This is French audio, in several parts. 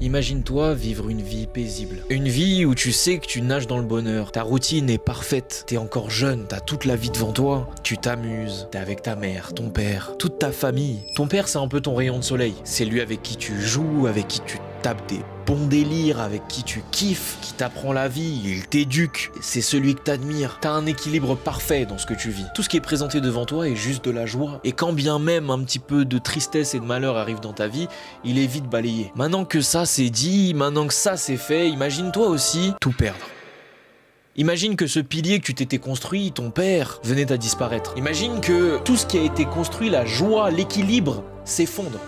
Imagine-toi vivre une vie paisible. Une vie où tu sais que tu nages dans le bonheur. Ta routine est parfaite. T'es encore jeune, t'as toute la vie devant toi. Tu t'amuses, t'es avec ta mère, ton père, toute ta famille. Ton père, c'est un peu ton rayon de soleil. C'est lui avec qui tu joues, avec qui tu tapes des bons délires, avec qui tu kiffes, qui t'apprend la vie, il t'éduque. C'est celui que t'admires. T'as un équilibre parfait dans ce que tu vis. Tout ce qui est présenté devant toi est juste de la joie. Et quand bien même un petit peu de tristesse et de malheur arrive dans ta vie, il est vite balayé. Maintenant que ça c'est dit, maintenant que ça c'est fait, imagine-toi aussi tout perdre. Imagine que ce pilier que tu t'étais construit, ton père, venait à disparaître. Imagine que tout ce qui a été construit, la joie, l'équilibre, s'effondre.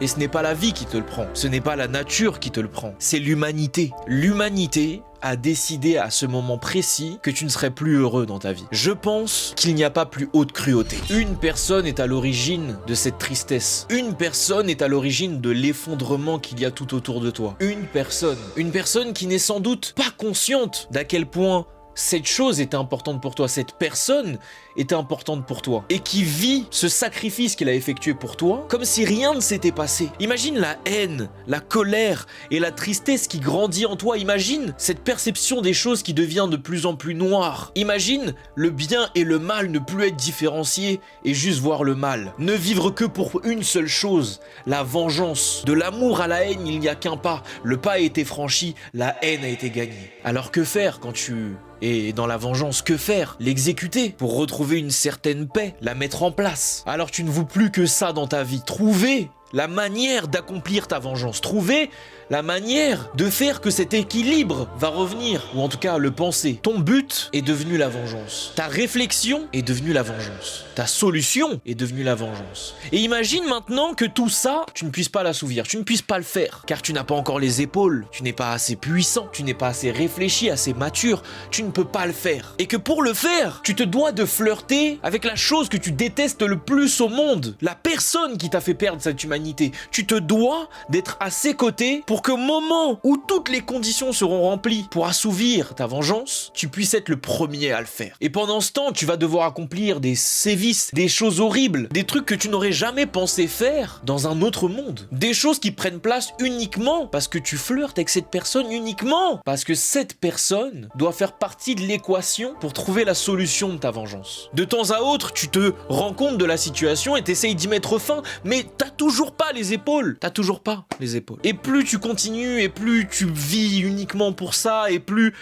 Et ce n'est pas la vie qui te le prend, ce n'est pas la nature qui te le prend, c'est l'humanité. L'humanité a décidé à ce moment précis que tu ne serais plus heureux dans ta vie. Je pense qu'il n'y a pas plus haute cruauté. Une personne est à l'origine de cette tristesse. Une personne est à l'origine de l'effondrement qu'il y a tout autour de toi. Une personne qui n'est sans doute pas consciente d'à quel point cette chose est importante pour toi, cette personne est importante pour toi et qui vit ce sacrifice qu'il a effectué pour toi comme si rien ne s'était passé. Imagine la haine, la colère et la tristesse qui grandit en toi. Imagine cette perception des choses qui devient de plus en plus noire. Imagine le bien et le mal ne plus être différenciés et juste voir le mal. Ne vivre que pour une seule chose, la vengeance. De l'amour à la haine, il n'y a qu'un pas. Le pas a été franchi, la haine a été gagnée. Alors que faire quand tu et dans la vengeance, que faire? L'exécuter pour retrouver une certaine paix, la mettre en place. Alors tu ne vaux plus que ça dans ta vie. Trouver la manière d'accomplir ta vengeance. Trouver la manière de faire que cet équilibre va revenir, ou en tout cas le penser. Ton but est devenu la vengeance. Ta réflexion est devenue la vengeance. Ta solution est devenue la vengeance. Et imagine maintenant que tout ça, tu ne puisses pas l'assouvir, tu ne puisses pas le faire, car tu n'as pas encore les épaules, tu n'es pas assez puissant, tu n'es pas assez réfléchi, assez mature, tu ne peux pas le faire. Et que pour le faire, tu te dois de flirter avec la chose que tu détestes le plus au monde, la personne qui t'a fait perdre cette humanité. Tu te dois d'être à ses côtés pour qu'au moment où toutes les conditions seront remplies pour assouvir ta vengeance, tu puisses être le premier à le faire. Et pendant ce temps, tu vas devoir accomplir des sévices, des choses horribles, des trucs que tu n'aurais jamais pensé faire dans un autre monde. Des choses qui prennent place uniquement parce que tu flirtes avec cette personne, uniquement parce que cette personne doit faire partie de l'équation pour trouver la solution de ta vengeance. De temps à autre, tu te rends compte de la situation et t'essayes d'y mettre fin, mais t'as toujours pas les épaules. T'as toujours pas les épaules. Et plus tu continues, et plus tu vis uniquement pour ça, et plus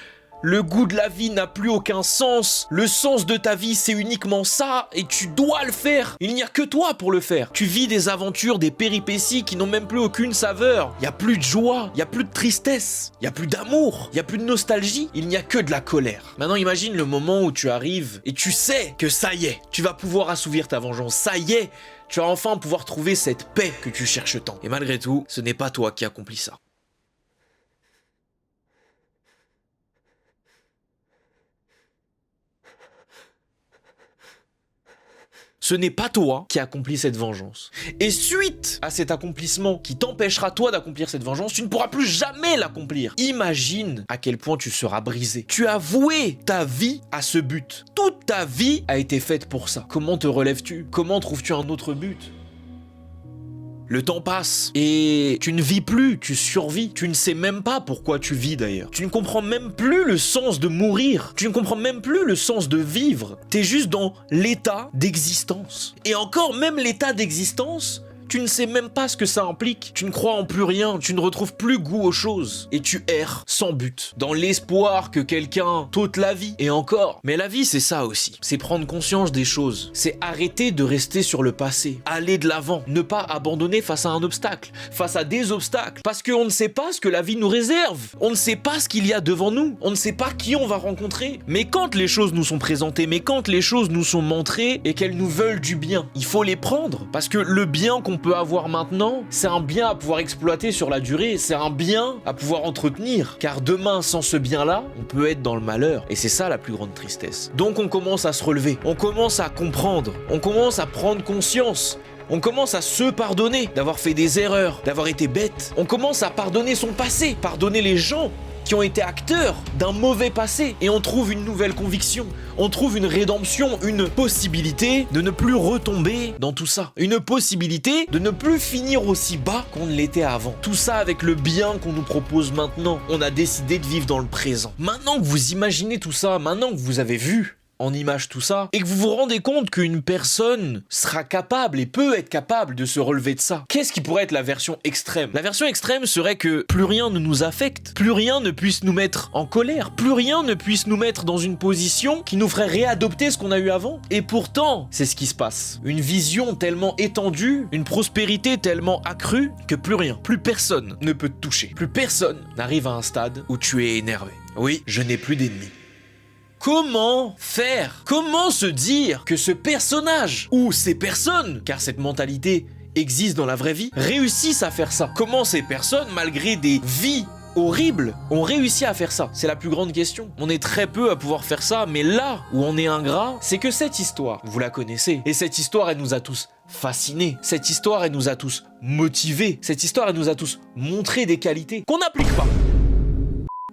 le goût de la vie n'a plus aucun sens. Le sens de ta vie, c'est uniquement ça, et tu dois le faire. Il n'y a que toi pour le faire. Tu vis des aventures, des péripéties qui n'ont même plus aucune saveur. Il n'y a plus de joie, il n'y a plus de tristesse, il n'y a plus d'amour, il n'y a plus de nostalgie, il n'y a que de la colère. Maintenant, imagine le moment où tu arrives et tu sais que ça y est, tu vas pouvoir assouvir ta vengeance. Ça y est, tu vas enfin pouvoir trouver cette paix que tu cherches tant. Et malgré tout, ce n'est pas toi qui accomplis ça. Ce n'est pas toi qui accomplis cette vengeance. Et suite à cet accomplissement qui t'empêchera toi d'accomplir cette vengeance, tu ne pourras plus jamais l'accomplir. Imagine à quel point tu seras brisé. Tu as voué ta vie à ce but. Toute ta vie a été faite pour ça. Comment te relèves-tu? Comment trouves-tu un autre but? Le temps passe et tu ne vis plus, tu survis. Tu ne sais même pas pourquoi tu vis d'ailleurs. Tu ne comprends même plus le sens de mourir. Tu ne comprends même plus le sens de vivre. T'es juste dans l'état d'existence. Et encore, même l'état d'existence, tu ne sais même pas ce que ça implique. Tu ne crois en plus rien, tu ne retrouves plus goût aux choses. Et tu erres sans but, dans l'espoir que quelqu'un t'ôte la vie. Et encore. Mais la vie, c'est ça aussi. C'est prendre conscience des choses. C'est arrêter de rester sur le passé. Aller de l'avant. Ne pas abandonner face à un obstacle. Face à des obstacles. Parce qu'on ne sait pas ce que la vie nous réserve. On ne sait pas ce qu'il y a devant nous. On ne sait pas qui on va rencontrer. Mais quand les choses nous sont présentées, mais quand les choses nous sont montrées et qu'elles nous veulent du bien, il faut les prendre. Parce que le bien qu'on peut avoir maintenant, c'est un bien à pouvoir exploiter sur la durée, c'est un bien à pouvoir entretenir, car demain sans ce bien-là, on peut être dans le malheur, et c'est ça la plus grande tristesse. Donc on commence à se relever, on commence à comprendre, on commence à prendre conscience, on commence à se pardonner d'avoir fait des erreurs, d'avoir été bête, on commence à pardonner son passé, pardonner les gens qui ont été acteurs d'un mauvais passé. Et on trouve une nouvelle conviction, on trouve une rédemption, une possibilité de ne plus retomber dans tout ça. Une possibilité de ne plus finir aussi bas qu'on ne l'était avant. Tout ça avec le bien qu'on nous propose maintenant. On a décidé de vivre dans le présent. Maintenant que vous imaginez tout ça, maintenant que vous avez vu en image tout ça, et que vous vous rendez compte qu'une personne sera capable et peut être capable de se relever de ça, qu'est-ce qui pourrait être la version extrême? La version extrême serait que plus rien ne nous affecte, plus rien ne puisse nous mettre en colère, plus rien ne puisse nous mettre dans une position qui nous ferait réadopter ce qu'on a eu avant. Et pourtant, c'est ce qui se passe. Une vision tellement étendue, une prospérité tellement accrue, que plus rien, plus personne ne peut te toucher. Plus personne n'arrive à un stade où tu es énervé. Oui, je n'ai plus d'ennemis. Comment faire? Comment se dire que ce personnage, ou ces personnes, car cette mentalité existe dans la vraie vie, réussissent à faire ça? Comment ces personnes, malgré des vies horribles, ont réussi à faire ça? C'est la plus grande question. On est très peu à pouvoir faire ça, mais là où on est ingrat, c'est que cette histoire, vous la connaissez, et cette histoire, elle nous a tous fascinés. Cette histoire, elle nous a tous motivés. Cette histoire, elle nous a tous montré des qualités qu'on n'applique pas.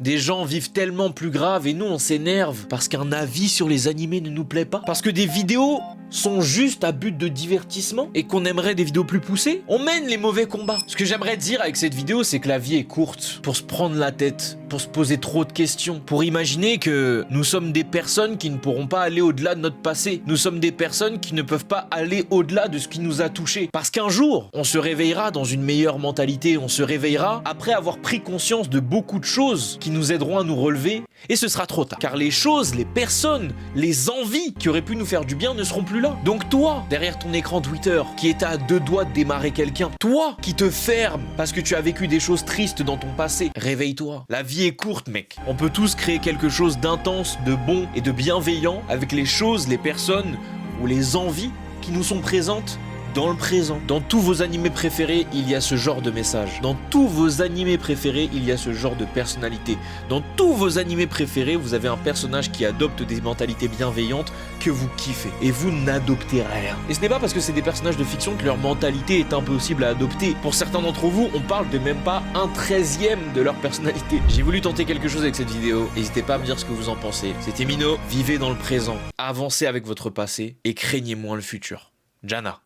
Des gens vivent tellement plus grave et nous on s'énerve parce qu'un avis sur les animés ne nous plaît pas. Parce que des vidéos sont juste à but de divertissement et qu'on aimerait des vidéos plus poussées. On mène les mauvais combats. Ce que j'aimerais dire avec cette vidéo, c'est que la vie est courte pour se prendre la tête, pour se poser trop de questions, pour imaginer que nous sommes des personnes qui ne pourront pas aller au-delà de notre passé. Nous sommes des personnes qui ne peuvent pas aller au-delà de ce qui nous a touchés. Parce qu'un jour, on se réveillera dans une meilleure mentalité, on se réveillera après avoir pris conscience de beaucoup de choses qui nous aideront à nous relever, et ce sera trop tard. Car les choses, les personnes, les envies qui auraient pu nous faire du bien ne seront plus là. Donc toi, derrière ton écran Twitter, qui est à 2 doigts de démarrer quelqu'un, toi qui te fermes parce que tu as vécu des choses tristes dans ton passé, réveille-toi. La vie est courte, mec. On peut tous créer quelque chose d'intense, de bon et de bienveillant avec les choses, les personnes ou les envies qui nous sont présentes dans le présent. Dans tous vos animés préférés, il y a ce genre de message. Dans tous vos animés préférés, il y a ce genre de personnalité. Dans tous vos animés préférés, vous avez un personnage qui adopte des mentalités bienveillantes que vous kiffez. Et vous n'adoptez rien. Et ce n'est pas parce que c'est des personnages de fiction que leur mentalité est impossible à adopter. Pour certains d'entre vous, on parle de même pas 1/13e de leur personnalité. J'ai voulu tenter quelque chose avec cette vidéo. N'hésitez pas à me dire ce que vous en pensez. C'était Mino. Vivez dans le présent. Avancez avec votre passé et craignez moins le futur. Jana.